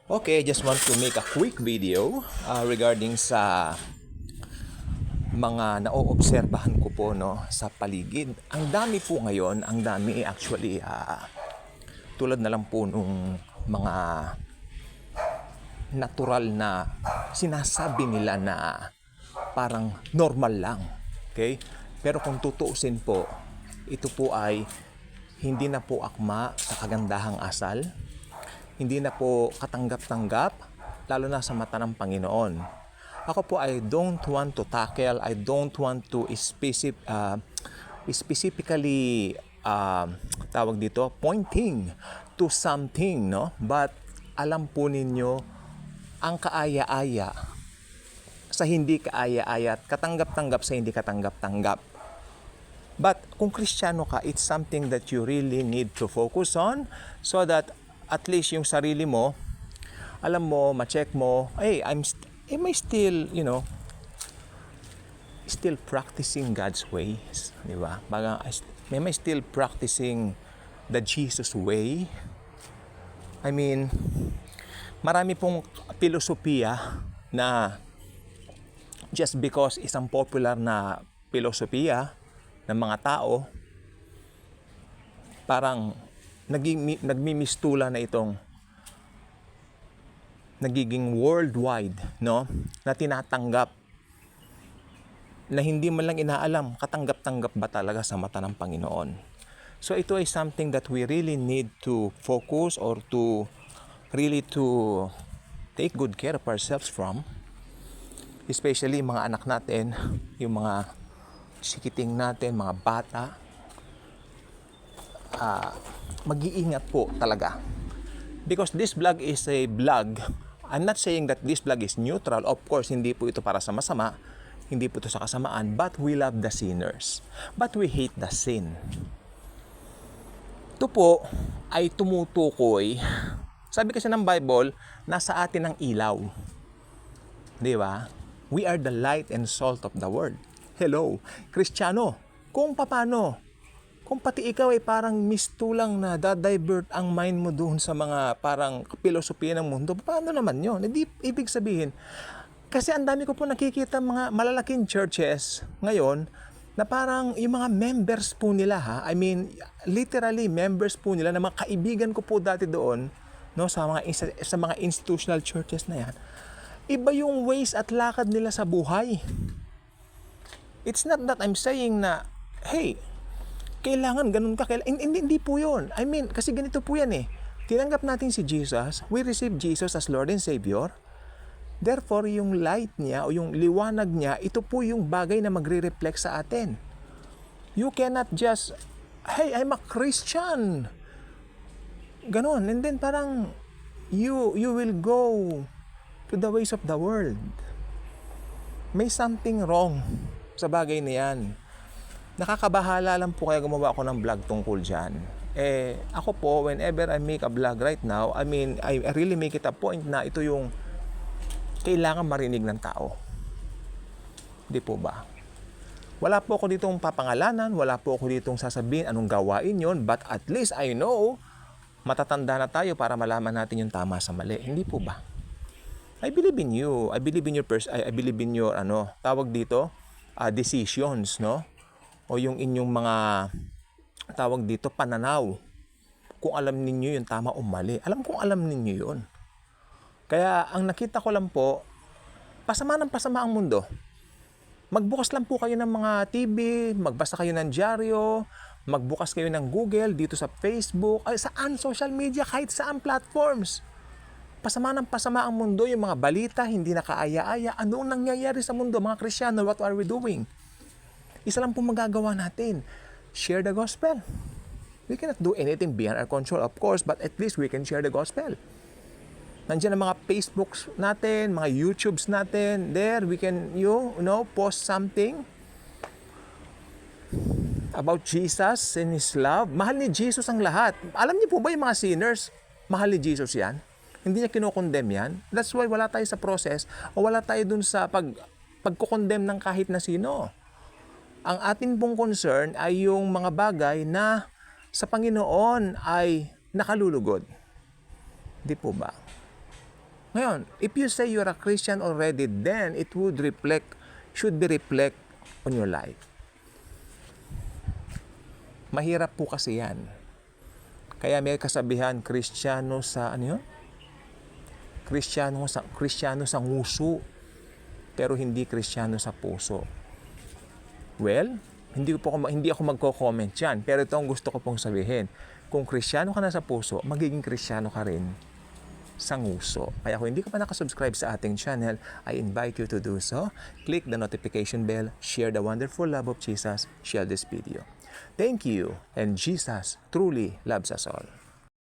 Okay, just want to make a quick video regarding sa mga naoobserbahan ko po no sa paligid. Ang dami po ngayon, ang dami actually tulad na lang po nung mga natural na sinasabi nila na parang normal lang. Okay? Pero kung tutuusin po, ito po ay hindi na po akma sa kagandahang asal. Hindi na po katanggap-tanggap, lalo na sa mata ng Panginoon. Ako po, I don't want to tackle, I don't want to specifically, tawag dito, pointing to something, no? But alam po ninyo, ang kaaya-aya sa hindi kaaya-aya at katanggap-tanggap sa hindi katanggap-tanggap. But kung Kristiyano ka, it's something that you really need to focus on so that at least yung sarili mo, alam mo, ma-check mo, hey, am I still, still practicing God's ways? Di ba? Am I still practicing the Jesus way? I mean, marami pong filosofiya na just because isang popular na filosofiya ng mga tao, parang nagmimistula na itong nagiging worldwide, no? Na tinatanggap na hindi man lang inaalam katanggap-tanggap ba talaga sa mata ng Panginoon. So ito ay something that we really need to focus or to really to take good care of ourselves from, especially mga anak natin, yung mga sikiting natin, mga bata. Mag-iingat po talaga. Because this vlog is a vlog, I'm not saying that this vlog is neutral. Of course, hindi po ito para sa masama, hindi po ito sa kasamaan, but we love the sinners. But we hate the sin. Ito po ay tumutukoy, sabi kasi ng Bible, nasa atin ang ilaw. Di ba? We are the light and salt of the world. Hello, Kristiyano, kung paano, kung pati ikaw ay parang mistulang na da-divert ang mind mo doon sa mga parang filosofiya ng mundo, paano naman yun? Hindi ibig sabihin. Kasi ang dami ko po nakikita mga malalaking churches ngayon na parang yung mga members po nila I mean, literally members po nila na mga kaibigan ko po dati doon, no, sa mga institutional churches na yan. Iba yung ways at lakad nila sa buhay. It's not that I'm saying na, hey, kailangan ganun ka. Hindi po yun. I mean, kasi ganito po yan eh. Tinanggap natin si Jesus. We receive Jesus as Lord and Savior. Therefore, yung light niya o yung liwanag niya, ito po yung bagay na magre-reflect sa atin. You cannot just, hey, I'm a Christian. Ganon. And then parang, you will go to the ways of the world. May something wrong sa bagay na yan. Nakakabahala lang po kaya gumawa ako ng vlog tungkol dyan. Ako po, whenever I make a vlog right now, I mean, I really make it a point na ito yung kailangan marinig ng tao. Di po ba? Wala po ako ditong papangalanan, wala po ako ditong sasabihin anong gawain yon, but at least I know, matatanda na tayo para malaman natin yung tama sa mali. Hindi po ba? I believe in you. I believe in your tawag dito, decisions, no? O yung inyong mga tawag dito, pananaw. Kung alam ninyo yung tama o mali. Alam kong alam ninyo yun. Kaya ang nakita ko lang po, pasama ang mundo. Magbukas lang po kayo ng mga TV, magbasa kayo ng dyaryo, magbukas kayo ng Google, dito sa Facebook, ay saan, social media, kahit saan platforms. Pasama ang mundo, yung mga balita, hindi nakaaya-aya. Ano ang nangyayari sa mundo, mga Kristiyano, what are we doing? Isa lang po magagawa natin. Share the gospel. We cannot do anything beyond our control, of course, but at least we can share the gospel. Nandiyan ang mga Facebooks natin, mga YouTubes natin. There, we can, post something about Jesus and His love. Mahal ni Jesus ang lahat. Alam niyo po ba yung mga sinners? Mahal ni Jesus yan. Hindi niya kinokondem yan. That's why wala tayo sa process o wala tayo dun sa pagkokondem ng kahit na sino. Ang atin pong concern ay yung mga bagay na sa Panginoon ay nakalulugod. Di po ba? Ngayon, if you say you're a Christian already, then it should be reflect on your life. Mahirap po kasi yan. Kaya may kasabihan, Kristiyano sa, ano yun? Kristiyano sa nguso, pero hindi Kristiyano sa puso. Well, hindi ako magko-comment yan, pero ito ang gusto ko pong sabihin. Kung Kristiyano ka na sa puso, magiging Kristiyano ka rin sa nguso. Kaya kung hindi ka pa nakasubscribe sa ating channel, I invite you to do so. Click the notification bell, share the wonderful love of Jesus, share this video. Thank you, and Jesus truly loves us all.